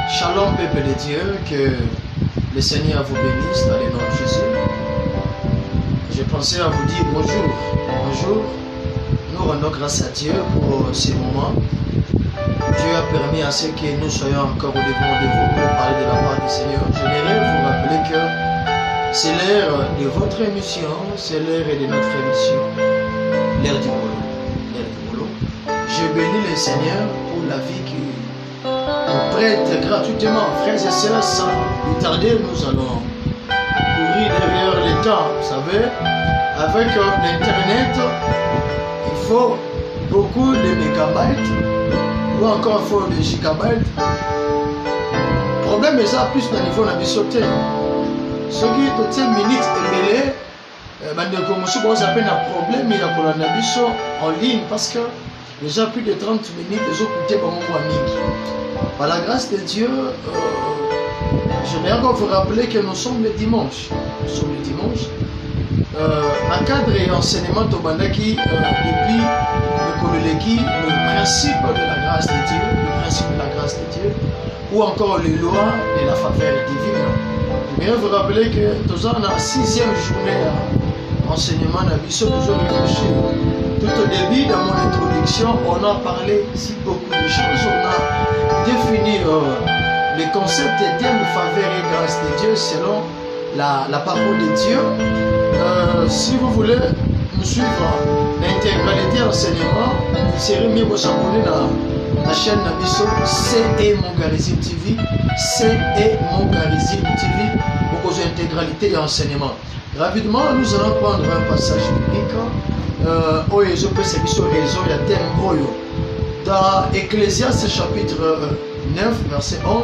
Shalom peuple de Dieu, que le Seigneur vous bénisse dans le nom de Jésus. Je pensais à vous dire bonjour. Bonjour. Nous rendons grâce à Dieu pour ces moments. Dieu a permis à ce que nous soyons encore au devant de vous pour parler de la part du Seigneur. J'aimerais vous rappeler que c'est l'heure de votre émission, c'est l'heure de notre émission, l'heure du boulot. L'heure du boulot. Je bénis le Seigneur pour la vie qui nous prête gratuitement. Frères et sœurs, sans plus tarder, nous allons courir derrière le temps. Vous savez, avec l'internet, il faut beaucoup de mégabytes ou encore il faut des gigabytes. Le problème est ça plus au niveau de la sauté. Ce qui est toutes ces minutes ébélées, comme on appelle un problème, il y a pour la en ligne parce que déjà plus de 30 minutes, les autres écoutaient par mon ami. Par la grâce de Dieu, j'aimerais encore vous rappeler que nous sommes le dimanche. Nous sommes le dimanche. Un cadre et enseignement Tobandaki depuis le principe de la grâce de Dieu, le principe de la grâce de Dieu, ou encore les lois de la faveur divine. J'aimerais vous rappeler que nous sommes dans la 6e journée d'enseignement d'Abisso, toujours réfléchi. Tout au début de mon introduction, on a parlé ici beaucoup de choses. On a défini les concepts et termes de faveur et grâce de Dieu selon la parole de Dieu. Si vous voulez nous suivre l'intégralité de l'enseignement, vous serez mieux vous abonner dans la chaîne Nabiso C.E. Mongarizim TV. C.E. Mongarizim TV pour vos intégralités et enseignements. Rapidement, nous allons prendre un passage biblique. Dans Ecclésiaste chapitre 9, verset 11,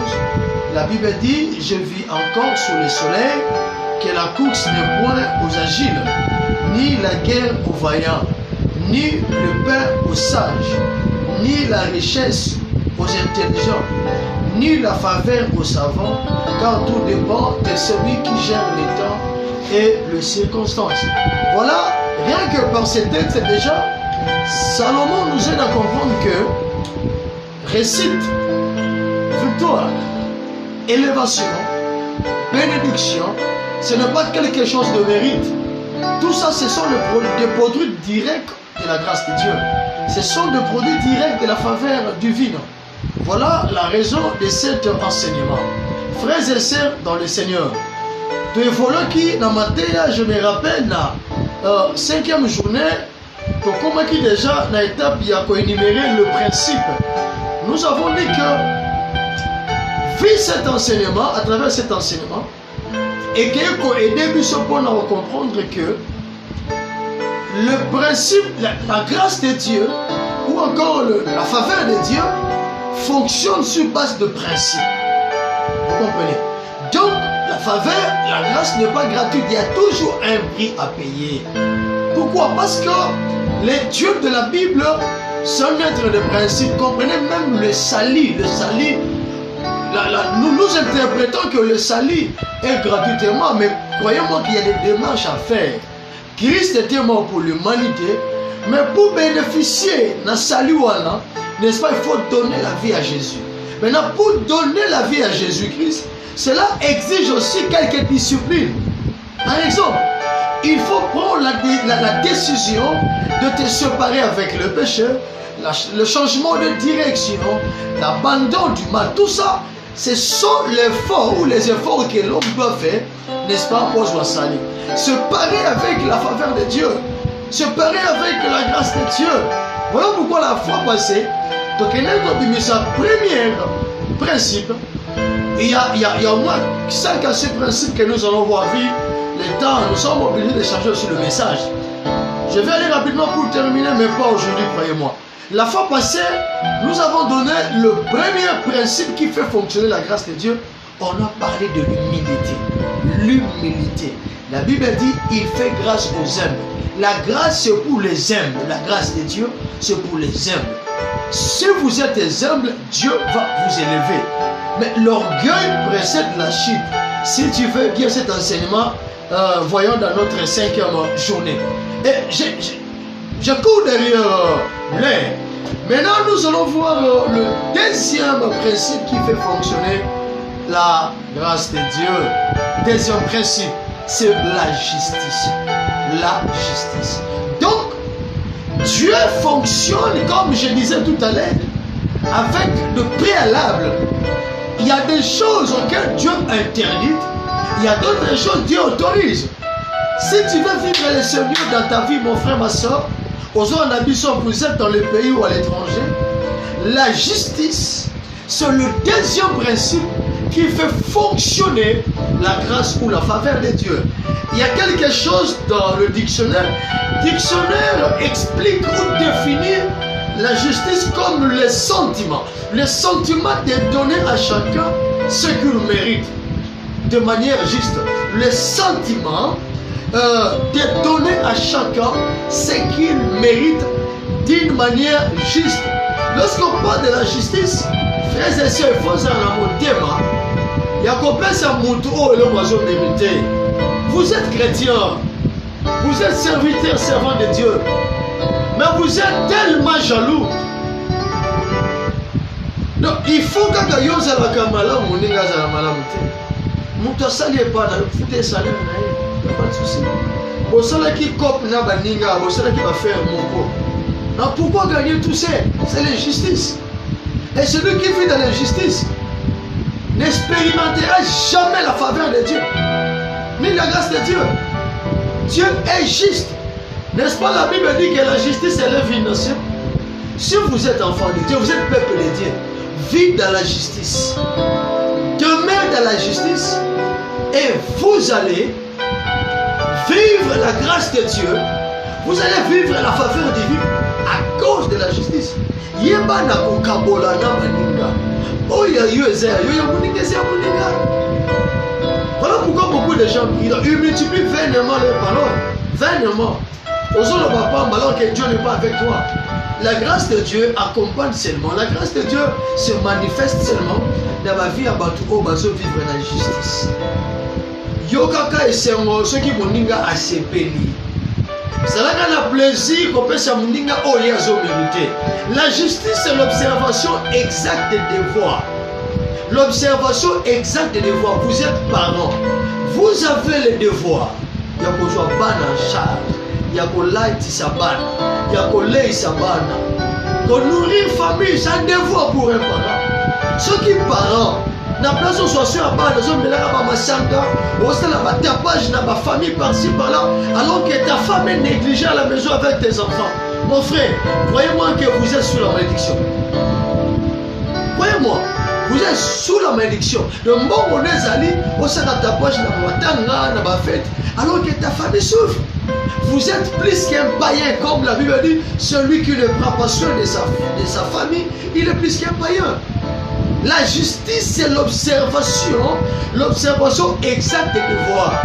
la Bible dit: je vis encore sous le soleil que la course n'est point aux agiles, ni la guerre aux vaillants, ni le pain aux sages, ni la richesse aux intelligents, ni la faveur aux savants, car tout dépend de celui qui gère les temps et les circonstances. Voilà, rien que par ce texte déjà, Salomon nous aide à comprendre que réussite, victoire, élévation, bénédiction, ce n'est pas quelque chose de mérite. Tout ça, ce sont des produits directs de la grâce de Dieu. Ce sont des produits directs de la faveur divine. Voilà la raison de cet enseignement. Frères et sœurs dans le Seigneur, de voler qui dans ma tête, je me rappelle la 5e journée, pour comment qui déjà dans l'étape il y a énuméré le principe. Nous avons dit que vu cet enseignement, à travers cet enseignement, et que aider pour nous comprendre que le principe, la grâce de Dieu, ou encore la faveur de Dieu, fonctionne sur base de principes. Vous comprenez? Donc, la faveur, la grâce n'est pas gratuite, il y a toujours un prix à payer. Pourquoi? Parce que les dieux de la Bible sont maîtres de principes. Comprenez même le salut. Le salut, nous interprétons que le salut est gratuitement, mais croyez-moi qu'il y a des démarches à faire. Christ était mort pour l'humanité, mais pour bénéficier de salut, n'est-ce pas, il faut donner la vie à Jésus. Maintenant, pour donner la vie à Jésus-Christ, cela exige aussi quelques disciplines. Par exemple, il faut prendre la décision de te séparer avec le péché, le changement de direction, l'abandon du mal. Tout ça, ce sont l'effort ou les efforts que l'homme doit faire, n'est-ce pas, pour se salir. Se parer avec la faveur de Dieu, se parer avec la grâce de Dieu. Voilà pourquoi la fois passée, donc sa première principe, il y a au moins 5 à 6 principes que nous allons voir vivre. Le temps, nous sommes obligés de changer aussi le message. Je vais aller rapidement pour terminer, mais pas aujourd'hui, croyez-moi. La fois passée, nous avons donné le premier principe qui fait fonctionner la grâce de Dieu. On a parlé de l'humilité. L'humilité. La Bible dit, il fait grâce aux humbles. La grâce, c'est pour les humbles. La grâce de Dieu, c'est pour les humbles. Si vous êtes humble, Dieu va vous élever. Mais l'orgueil précède la chute. Si tu veux bien cet enseignement, voyons dans notre 5e journée. Et je cours derrière l'air. Maintenant, nous allons voir le deuxième principe qui fait fonctionner la grâce de Dieu. Deuxième principe, c'est la justice. La justice. Donc, Dieu fonctionne, comme je disais tout à l'heure, avec le préalable. Il y a des choses auxquelles Dieu interdit, il y a d'autres choses que Dieu autorise. Si tu veux vivre le Seigneur dans ta vie, mon frère, ma soeur, vous êtes dans le pays ou à l'étranger, la justice, c'est le deuxième principe qui fait fonctionner la grâce ou la faveur de Dieu. Il y a quelque chose dans le dictionnaire. Le dictionnaire explique ou définit la justice comme le sentiment. Le sentiment de donner à chacun ce qu'il mérite de manière juste. Le sentiment de donner à chacun ce qu'il mérite d'une manière juste. Lorsqu'on parle de la justice, frères et sœurs, il faut savoir mon thème. Il y a combien de moutons et le oiseau mérité. Vous êtes chrétien, vous êtes serviteur, servant de Dieu, mais vous êtes tellement jaloux. Donc il faut que vous ayez un malin, vous n'ayez pas un malin. Vous ne savez pas, vous n'avez pas de souci. Vous savez qui coupe na baninga, vous savez qui va faire mon corps. Donc pourquoi gagner tout ça? C'est l'injustice. Et celui qui vit dans l'injustice n'expérimentera jamais la faveur de Dieu, ni la grâce de Dieu. Dieu est juste. N'est-ce pas, la Bible dit que la justice élève une nation? Si vous êtes enfant de Dieu, vous êtes peuple de Dieu, vivez dans la justice. Demeurez dans la justice et vous allez vivre la grâce de Dieu. Vous allez vivre la faveur divine à cause de la justice. Yebana kokabola na maninga. Oya yoza yoya muninga c'est muninga. Voilà pourquoi beaucoup de gens ils multiplient vainement leurs paroles. Vainement. Osons le papa alors que Dieu n'est pas avec toi. La grâce de Dieu accompagne seulement. La grâce de Dieu se manifeste seulement dans ma vie à Batou Bazo vivre la justice. Yokaka et Sengo, ceux qui moninga a sepeli. C'est là qu'on a plaisir qu'on peut se moninga oyazo mérité. La justice c'est l'observation exacte des devoirs. L'observation exacte des devoirs. Vous êtes parents. Vous avez les devoirs. Il y a qu'on soit ban en charge. Il y a qu'on l'aide sa ban. Il y a qu'on l'aide sa ban. Qu'on nourrit une famille, c'est un devoir pour un parent. Ceux qui parents, na place où soit sur la ban, ils ont mis là ma sanga, au sein de la tapage dans ma famille par-ci par-là, alors que ta femme est négligée à la maison avec tes enfants. Mon frère, croyez-moi que vous êtes sous la malédiction. Croyez-moi. Vous êtes sous la malédiction. Le moment où on est allé, on s'est à ta poche, dans ma fête, alors que ta famille souffre. Vous êtes plus qu'un païen, comme la Bible dit, celui qui ne prend pas soin de sa famille, il est plus qu'un païen. La justice, c'est l'observation exacte des devoirs.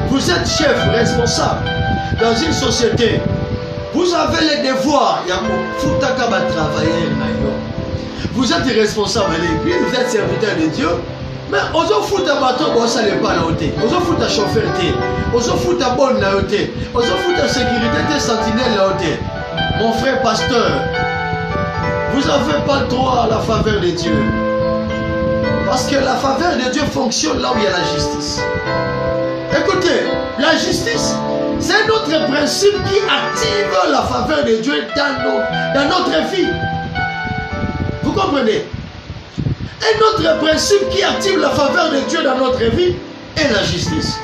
Vous êtes chef, responsable dans une société. Vous avez les devoirs. Il y a un travailler. Vous êtes responsable à l'église, vous êtes serviteur de Dieu, mais on s'en fout d'un bateau, on s'en est pas noté. On s'en fout d'un chauffeur, on s'en fout d'un bon noté, on s'en fout d'un sécurité, d'un sentinelle noté. Mon frère pasteur, vous n'avez pas le droit à la faveur de Dieu. Parce que la faveur de Dieu fonctionne là où il y a la justice. Écoutez, la justice, c'est un autre principe qui active la faveur de Dieu dans notre vie. Vous comprenez? Un autre principe qui active la faveur de Dieu dans notre vie est la justice.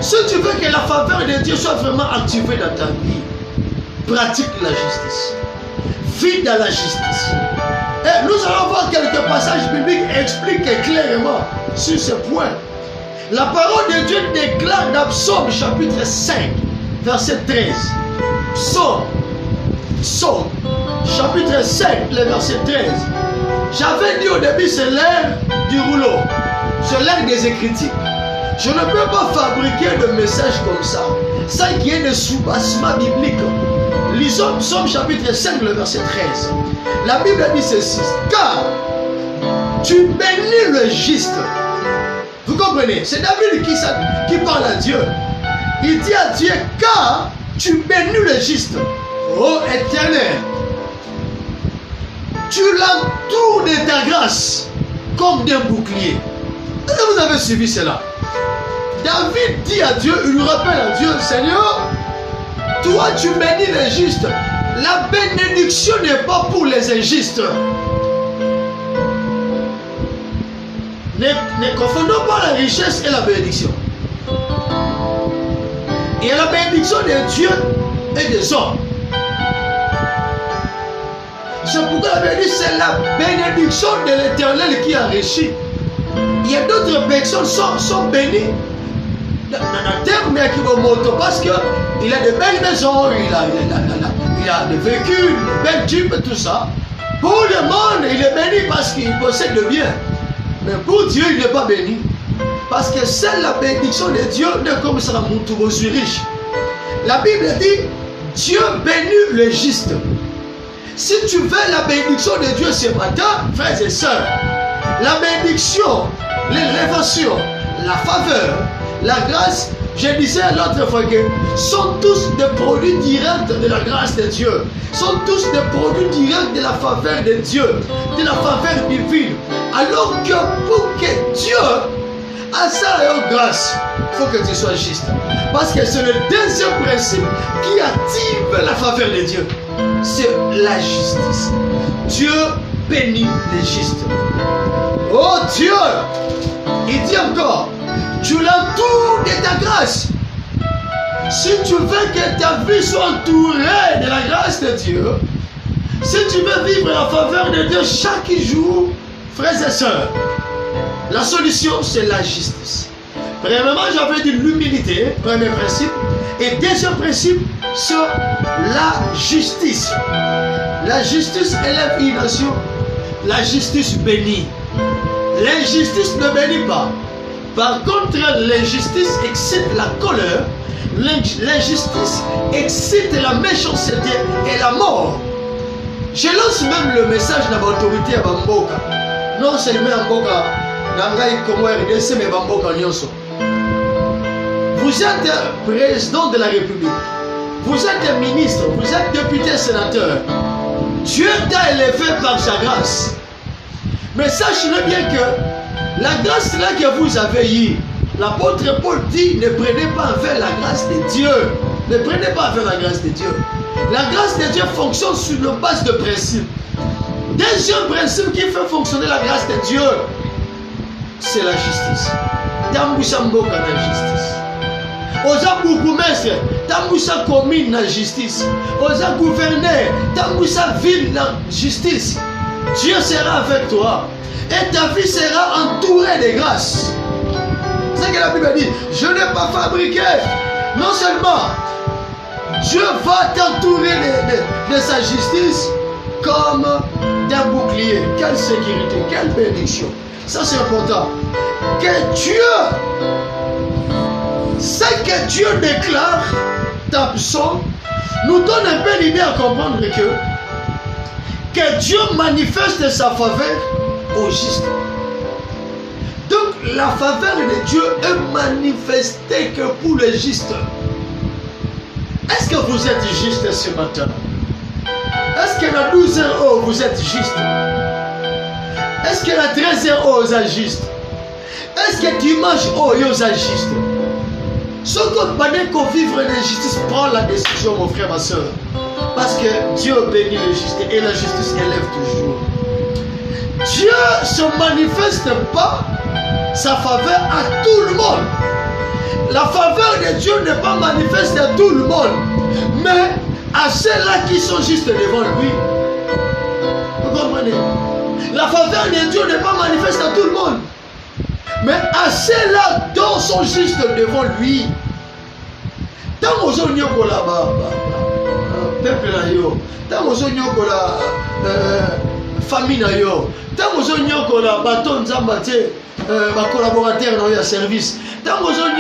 Si tu veux que la faveur de Dieu soit vraiment activée dans ta vie, pratique la justice. Vis dans la justice. Et nous allons voir quelques passages bibliques qui expliquent clairement sur ce point. La parole de Dieu déclare dans Psaume chapitre 5, verset 13. Psaume chapitre 5, le verset 13. J'avais dit au début, c'est l'ère du rouleau. C'est l'ère des écritures. Je ne peux pas fabriquer de messages comme ça, sans qu'il y ait des sous-bassements bibliques. Lisons Psaume chapitre 5, le verset 13. La Bible dit ceci: car tu bénis le juste. Vous comprenez? C'est David qui parle à Dieu. Il dit à Dieu: car tu bénis le juste. Oh Éternel, tu l'entoures de ta grâce comme d'un bouclier. Est-ce que vous avez suivi cela? David dit à Dieu, il lui rappelle à Dieu, Seigneur, toi tu bénis les justes. La bénédiction n'est pas pour les injustes. Ne confondons pas la richesse et la bénédiction. Il y a la bénédiction de Dieu et des hommes. C'est pourquoi la bénédiction, c'est la bénédiction de l'Éternel qui enrichit. Il y a d'autres personnes qui sont bénies dans la terre, mais qui vont monter parce qu'il a de belles maisons, il a des véhicules, de belles tubes et tout ça. Pour le monde, il est béni parce qu'il possède le bien. Mais pour Dieu, il n'est pas béni. Parce que c'est la bénédiction de Dieu, de comme ça, je suis riche. La Bible dit, Dieu bénit le juste. Si tu veux la bénédiction de Dieu ce matin, frères et sœurs, la bénédiction, l'élévation, la faveur, la grâce, je disais l'autre fois que sont tous des produits directs de la grâce de Dieu. Sont tous des produits directs de la faveur de Dieu, de la faveur divine. Alors que pour que Dieu a sa grâce, il faut que tu sois juste. Parce que c'est le deuxième principe qui active la faveur de Dieu. C'est la justice. Dieu bénit les justes. Oh Dieu, il dit encore, tu l'entoures de ta grâce. Si tu veux que ta vie soit entourée de la grâce de Dieu, si tu veux vivre la faveur de Dieu chaque jour, frères et sœurs, la solution c'est la justice. Premièrement, j'avais dit l'humilité, premier principe. Et deuxième principe, c'est la justice. La justice élève une nation. La justice bénit. L'injustice ne bénit pas. Par contre, l'injustice excite la colère. L'injustice excite la méchanceté et la mort. Je lance même le message de l'autorité à Bamboka. Non seulement à Bamboka, Nangai Komo RDC, mais Bamboka Nyonso. Vous êtes président de la République. Vous êtes ministre, vous êtes député, sénateur. Dieu t'a élevé par sa grâce. Mais sachez-le bien que la grâce là que vous avez eue, l'apôtre Paul dit, ne prenez pas envers la grâce de Dieu. Ne prenez pas envers la grâce de Dieu. La grâce de Dieu fonctionne sur une base de principe. Deuxième principe qui fait fonctionner la grâce de Dieu, c'est la justice. Tamboussa Mboka na justice. Oza bourgmestre, tamboussa commune na justice. Oza gouverneur, tamboussa ville na justice. Dieu sera avec toi et ta vie sera entourée de grâce. C'est ce que la Bible dit. Je n'ai pas fabriqué. Non seulement Dieu va t'entourer de sa justice comme d'un bouclier. Quelle sécurité, quelle bénédiction. Ça c'est important. Que Dieu, ce que Dieu déclare dans Psaume, nous donne un peu l'idée à comprendre que Dieu manifeste sa faveur aux justes. Donc la faveur de Dieu est manifestée que pour les justes. Est-ce que vous êtes juste ce matin? Est-ce que la 12h vous êtes juste? Est-ce que la 13h vous êtes juste? Est-ce que dimanche vous êtes juste? Ce qu'on peut vivre l'injustice, prends la décision mon frère, ma soeur. Parce que Dieu bénit le juste et la justice élève toujours. Dieu ne se manifeste pas sa faveur à tout le monde. La faveur de Dieu n'est pas manifeste à tout le monde, mais à ceux-là qui sont justes devant lui. Vous comprenez? La faveur de Dieu n'est pas manifeste à tout le monde, mais à ceux-là dont sont justes devant lui. Tant aux gens peuple na yo, tant aux gens famille na yo, tant aux gens bateau nzambate, collaborateur dans le service, tant aux gens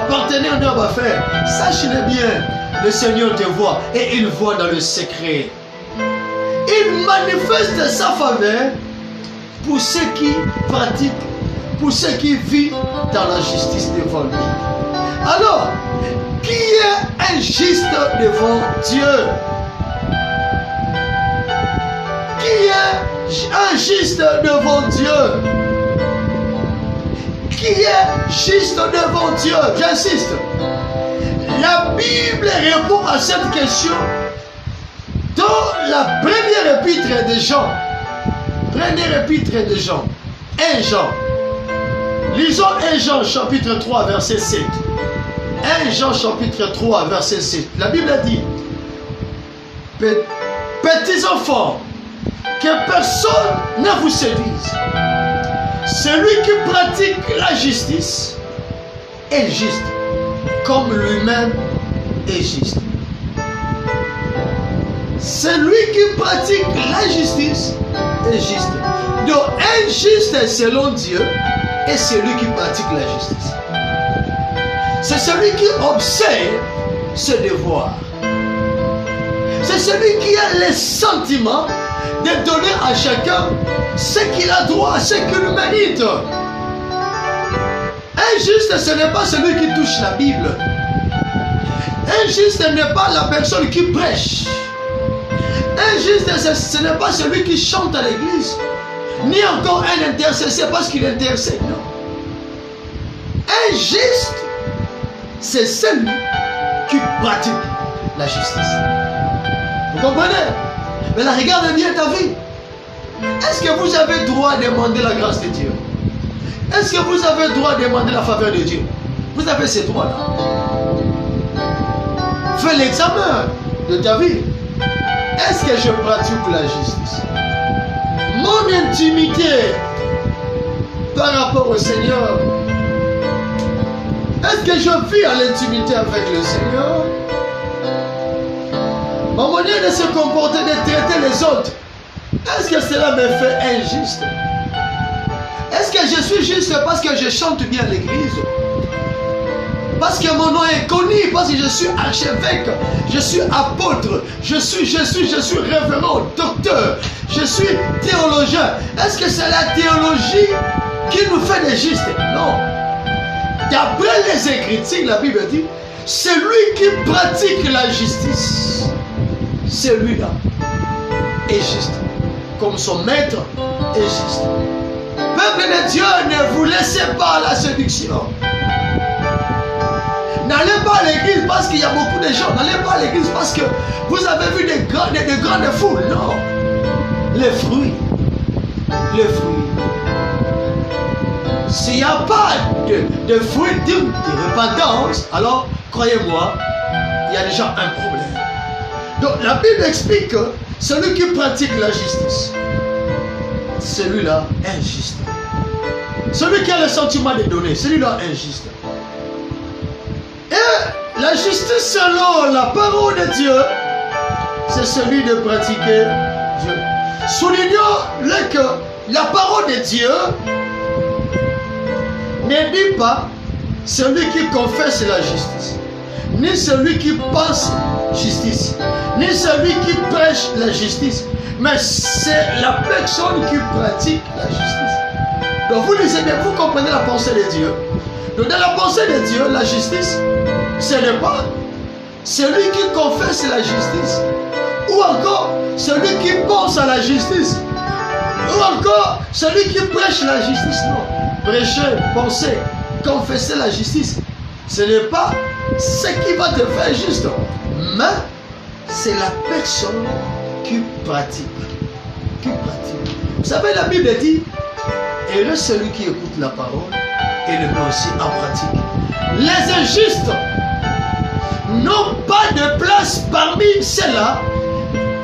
partenaire dans l'affaire. Sache-le bien, le Seigneur te voit et il voit dans le secret. Il manifeste sa faveur pour ceux qui pratiquent, pour ceux qui vivent dans la justice devant lui. Alors, qui est injuste devant Dieu? Qui est un juste devant Dieu? Qui est juste devant Dieu? J'insiste. La Bible répond à cette question dans la première épître de Jean. Première épître de Jean. 1 Jean. Lisons 1 Jean chapitre 3 verset 7. 1 Jean chapitre 3 verset 7. La Bible a dit: petits enfants, que personne ne vous séduise. Celui qui pratique la justice est juste, comme lui-même est juste. Celui qui pratique la justice est juste. Donc, un juste selon Dieu est celui qui pratique la justice. C'est celui qui observe ses devoirs. C'est celui qui a le sentiment de donner à chacun ce qu'il a droit, ce qu'il mérite. Un juste, ce n'est pas celui qui touche la Bible. Un juste n'est pas la personne qui prêche. Un juste, ce n'est pas celui qui chante à l'église, ni encore un intercesseur parce qu'il intercède. Non. Un juste, c'est celui qui pratique la justice. Vous comprenez? Mais là, regarde bien ta vie. Est-ce que vous avez droit de demander la grâce de Dieu? Est-ce que vous avez droit de demander la faveur de Dieu? Vous avez ces droits-là. Fais l'examen de ta vie. Est-ce que je pratique la justice? Mon intimité par rapport au Seigneur. Est-ce que je vis à l'intimité avec le Seigneur? Ma manière de se comporter, de traiter les autres, est-ce que cela me fait injuste? Est-ce que je suis juste parce que je chante bien à l'église? Parce que mon nom est connu, parce que je suis archevêque, je suis apôtre, je suis révérend, docteur, je suis théologien. Est-ce que c'est la théologie qui nous fait des justes? Non. D'après les Écritures, la Bible dit, celui qui pratique la justice, celui-là est juste, comme son maître est juste. Peuple de Dieu, ne vous laissez pas à la séduction. N'allez pas à l'église parce qu'il y a beaucoup de gens. N'allez pas à l'église parce que vous avez vu des grandes foules. Non. Les fruits. Les fruits. S'il n'y a pas de fruits de repentance, alors, croyez-moi, il y a déjà un problème. Donc, la Bible explique que celui qui pratique la justice, celui-là est injuste. Celui qui a le sentiment de donner, celui-là est injuste. Et la justice selon la parole de Dieu, c'est celui de pratiquer Dieu. Soulignons-le que la parole de Dieu ne dit pas celui qui confesse la justice, ni celui qui pense justice, ni celui qui prêche la justice, mais c'est la personne qui pratique la justice. Donc vous lisez bien, vous comprenez la pensée de Dieu. Donc dans la pensée de Dieu, la justice, ce n'est pas celui qui confesse la justice, ou encore celui qui pense à la justice, ou encore celui qui prêche la justice. Non. Prêcher, penser, confesser la justice, ce n'est pas ce qui va te faire juste, mais c'est la personne qui pratique. Vous savez, la Bible dit, heureux celui qui écoute la parole et le met aussi en pratique. Les injustes n'ont pas de place parmi ceux-là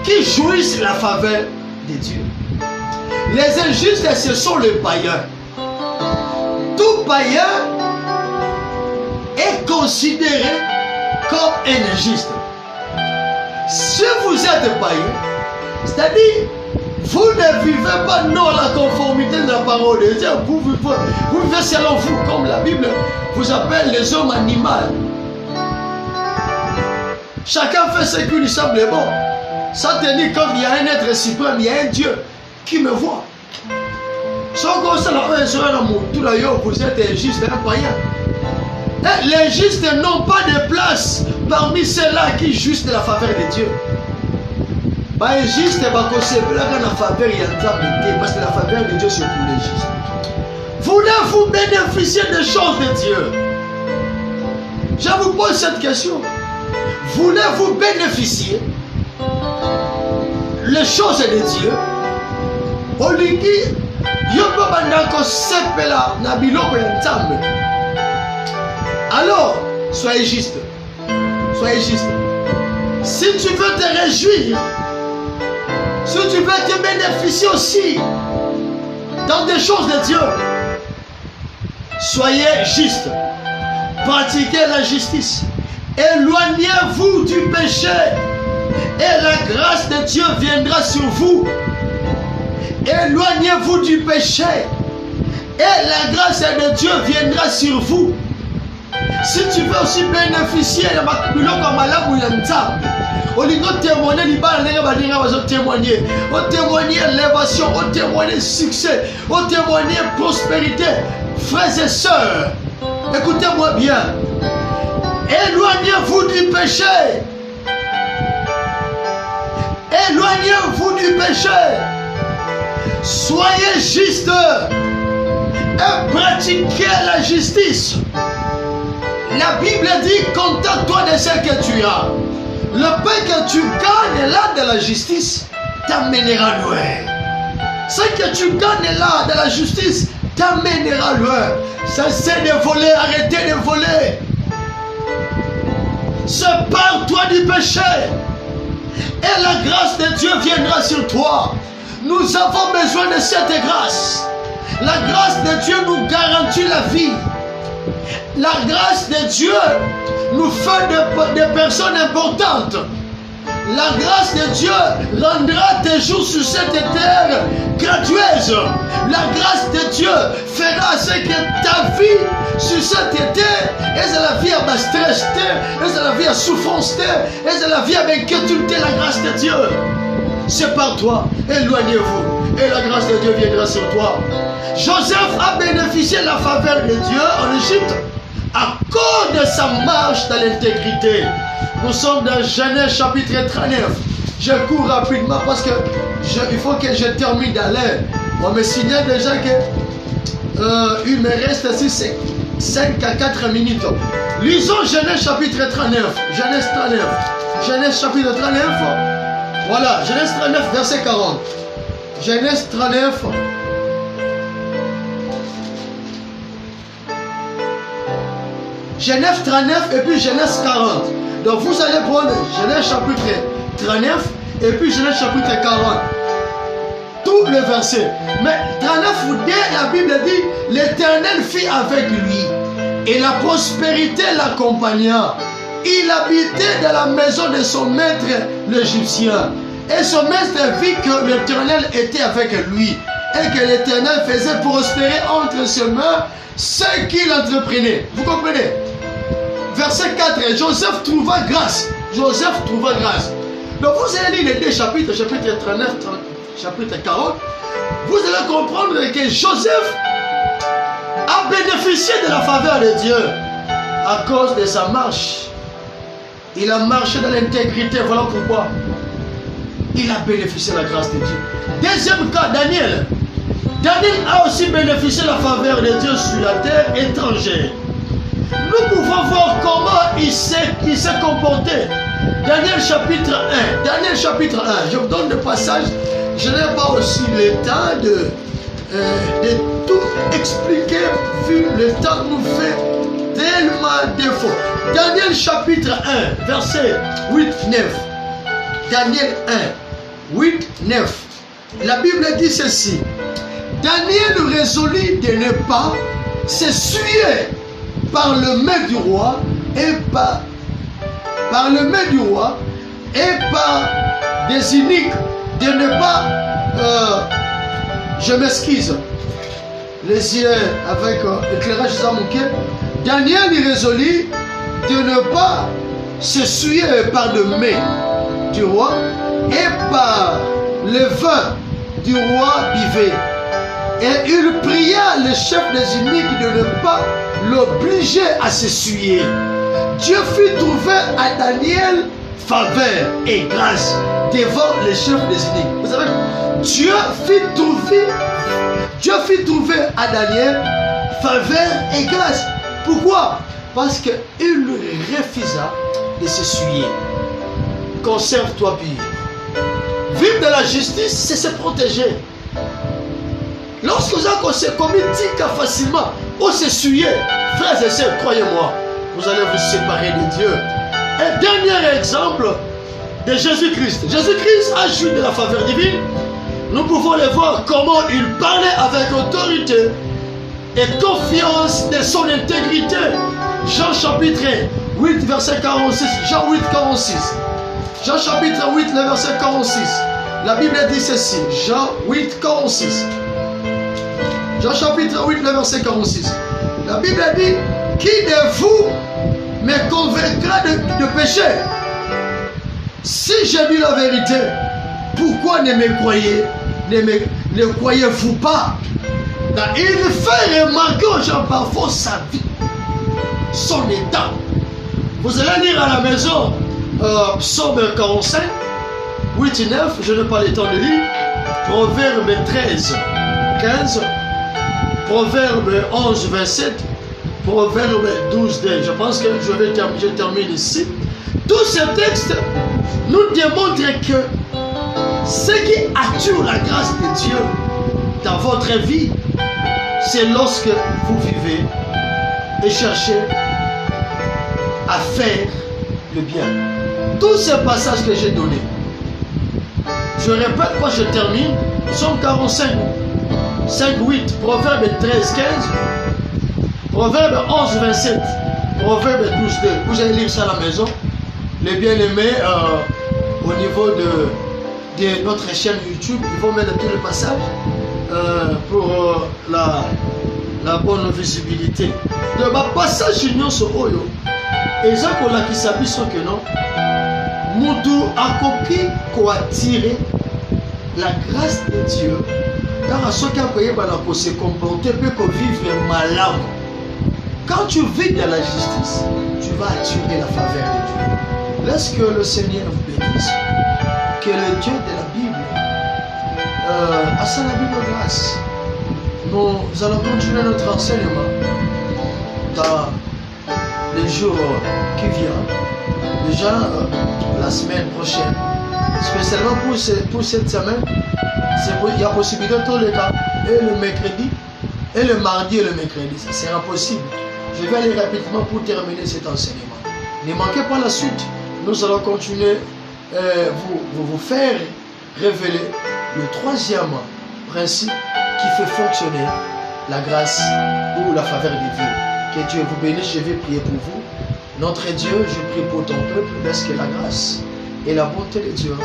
qui jouissent la faveur de Dieu. Les injustes, ce sont les païens. Tout païen est considéré comme un injuste. Si vous êtes païen, c'est-à-dire vous ne vivez pas dans la conformité de la parole de Dieu, vous vivez selon vous, comme la Bible vous appelle les hommes animaux. Chacun fait ce qui lui semble bon. Ça te dit comme il y a un être suprême, il y a un Dieu qui me voit. Sans qu'on se vous êtes injuste, un païen. Et les justes n'ont pas de place parmi ceux-là qui jouissent de la faveur de Dieu. Bah, juste, parce que la faveur de Dieu c'est pour les justes. Voulez-vous bénéficier des choses de Dieu? Je vous pose cette question. Voulez-vous bénéficier les choses de Dieu? Alors, soyez juste. Soyez juste. Si tu veux te réjouir, si tu veux te bénéficier aussi dans des choses de Dieu, soyez juste. Pratiquez la justice. Éloignez-vous du péché et la grâce de Dieu viendra sur vous. Éloignez-vous du péché et la grâce de Dieu viendra sur vous. Si tu veux aussi bénéficier de ma témoigner, témoigner l'élévation, témoigner succès, témoigner prospérité, frères et sœurs, écoutez-moi bien. Éloignez-vous du péché. Éloignez-vous du péché. Soyez juste et pratiquez la justice. La Bible dit, contente-toi de ce que tu as. Le pain que tu gagnes là de la justice t'amènera loin. Ce que tu gagnes là de la justice t'amènera loin. Cessez de voler, arrêtez de voler. Sépare-toi du péché et la grâce de Dieu viendra sur toi. Nous avons besoin de cette grâce. La grâce de Dieu nous garantit la vie. La grâce de Dieu nous fait des personnes importantes. La grâce de Dieu rendra tes jours sur cette terre gratueuse. La grâce de Dieu fera ce que ta vie sur cette terre est la vie à stress, est la vie à souffrance, est la vie avec toute la grâce de Dieu. Sépare-toi, éloignez-vous, et la grâce de Dieu viendra sur toi. Joseph a bénéficié de la faveur de Dieu en Égypte à cause de sa marche dans l'intégrité. Nous sommes dans Genèse chapitre 39. Je cours rapidement parce que il faut que je termine d'aller. On me signale déjà que il me reste ici 5 à 4 minutes. Lisons Genèse chapitre 39. Genèse 39. Genèse chapitre 39. Voilà, Genèse 39, verset 40. Genèse 39. Genèse 39 et puis Genèse 40. Donc vous allez prendre Genèse chapitre 39 et puis Genèse chapitre 40. Tout le verset. Mais 39 la Bible dit, l'Éternel fit avec lui et la prospérité l'accompagna. Il habitait dans la maison de son maître l'Égyptien. Et son maître vit que l'Éternel était avec lui et que l'Éternel faisait prospérer entre ses mains ce qu'il entreprenait. Vous comprenez? Verset 4, Joseph trouva grâce. Joseph trouva grâce. Donc vous allez lire les deux chapitres, chapitre 39, chapitre 40. Vous allez comprendre que Joseph a bénéficié de la faveur de Dieu à cause de sa marche. Il a marché dans l'intégrité, voilà pourquoi. Il a bénéficié de la grâce de Dieu. Deuxième cas, Daniel. Daniel a aussi bénéficié de la faveur de Dieu sur la terre étrangère. Nous pouvons voir comment il s'est comporté. Daniel chapitre 1. Daniel chapitre 1. Je vous donne le passage. Je n'ai pas aussi le temps de tout expliquer, vu le temps nous fait tellement défaut. Daniel chapitre 1, verset 8-9. Daniel 1, 8-9. La Bible dit ceci. Daniel résolut de ne pas s'essuyer par le main du roi et par le main du roi et par des iniques, de ne pas je m'excuse, les yeux avec éclairage à mon cœur. Daniel y résolut de ne pas s'essuyer par le main du roi et par le vin du roi buvait. Et il pria le chef des iniques de ne pas l'obliger à s'essuyer. Dieu fit trouver à Daniel faveur et grâce devant les chefs des iniques. Vous savez, Dieu fit trouver à Daniel faveur et grâce. Pourquoi? Parce qu'il refusa de s'essuyer. Conserve-toi pur. Vivre dans la justice, c'est se protéger. Lorsque on s'est commis tika facilement, on s'essuyer, frères et sœurs, croyez-moi, vous allez vous séparer de Dieu. Un dernier exemple de Jésus-Christ. Jésus-Christ a joui de la faveur divine. Nous pouvons le voir comment il parlait avec autorité et confiance de son intégrité. Jean chapitre 8, verset 46. Jean 8, 46. Jean chapitre 8, le verset 46. La Bible dit ceci. Jean 8, 46. Jean chapitre 8, le verset 46. La Bible dit, qui de vous me convaincra de péché? Si je dis la vérité, pourquoi ne me croyez, ne croyez-vous pas? Il fait remarquer aux gens parfois sa vie, son état. Vous allez lire à la maison Psaume 45, 8 et 9, je n'ai pas le temps de lire. Proverbe 13, 15, Proverbe 11, 27, Proverbe 12, 10. Je pense que je termine ici. Tous ces textes nous démontrent que ce qui attire la grâce de Dieu dans votre vie, c'est lorsque vous vivez et cherchez à faire le bien. Tous ces passages que j'ai donnés, je répète quand je termine, Psaume 45, 5, 8, Proverbe 13, 15, Proverbe 11, 27, Proverbe 12, 2. Vous allez lire ça à la maison. Les bien-aimés, au niveau de notre chaîne YouTube, ils vont mettre tous les passages pour la bonne visibilité. De ma passage union sur Oyo, et ça qu'on a qui s'habille sur que non, Moudou a compris qu'on a tiré la grâce de Dieu. Car à ceux qui ont payé pour se comporter, peut vivre malin. Quand tu vis dans la justice, tu vas attirer la faveur de Dieu. Laisse que le Seigneur vous bénisse. Que le Dieu de la Bible, à sa Bible grâce, nous allons continuer notre enseignement dans les jours qui viennent. Déjà la semaine prochaine, spécialement pour cette semaine, il y a possibilité tous les cas, et le mercredi, et le mardi et le mercredi, ça sera possible. Je vais aller rapidement pour terminer cet enseignement. Ne manquez pas la suite. Nous allons continuer vous faire révéler le troisième principe qui fait fonctionner la grâce ou la faveur divine. Que Dieu vous bénisse, je vais prier pour vous. Notre Dieu, je prie pour ton peuple, parce que la grâce et la bonté de Dieu,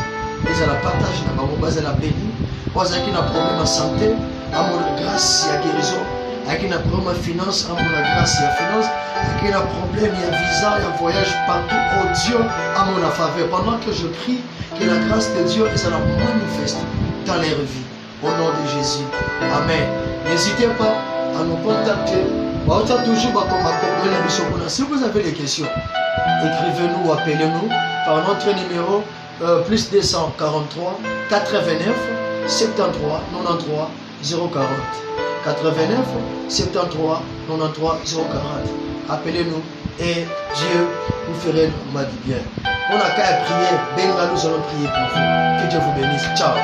ils la partagent dans ma base, la bénie. Parce qu'il y a un problème de santé, à mon grâce, il y a guérison. Avec un problème de finance, à mon grâce, il y a finance. Avec un problème, il y a visa, il y a voyage partout. Oh Dieu, à mon faveur. Pendant que je prie, que la grâce de Dieu ça la manifeste dans leur vie. Au nom de Jésus. Amen. N'hésitez pas à nous contacter. Si vous avez des questions, écrivez-nous ou appelez-nous par notre numéro plus 243 89 73 93 040. 89 73 93 040. Appelez-nous et Dieu vous fera du bien. On a qu'à prier, nous allons prier pour vous. Que Dieu vous bénisse. Ciao.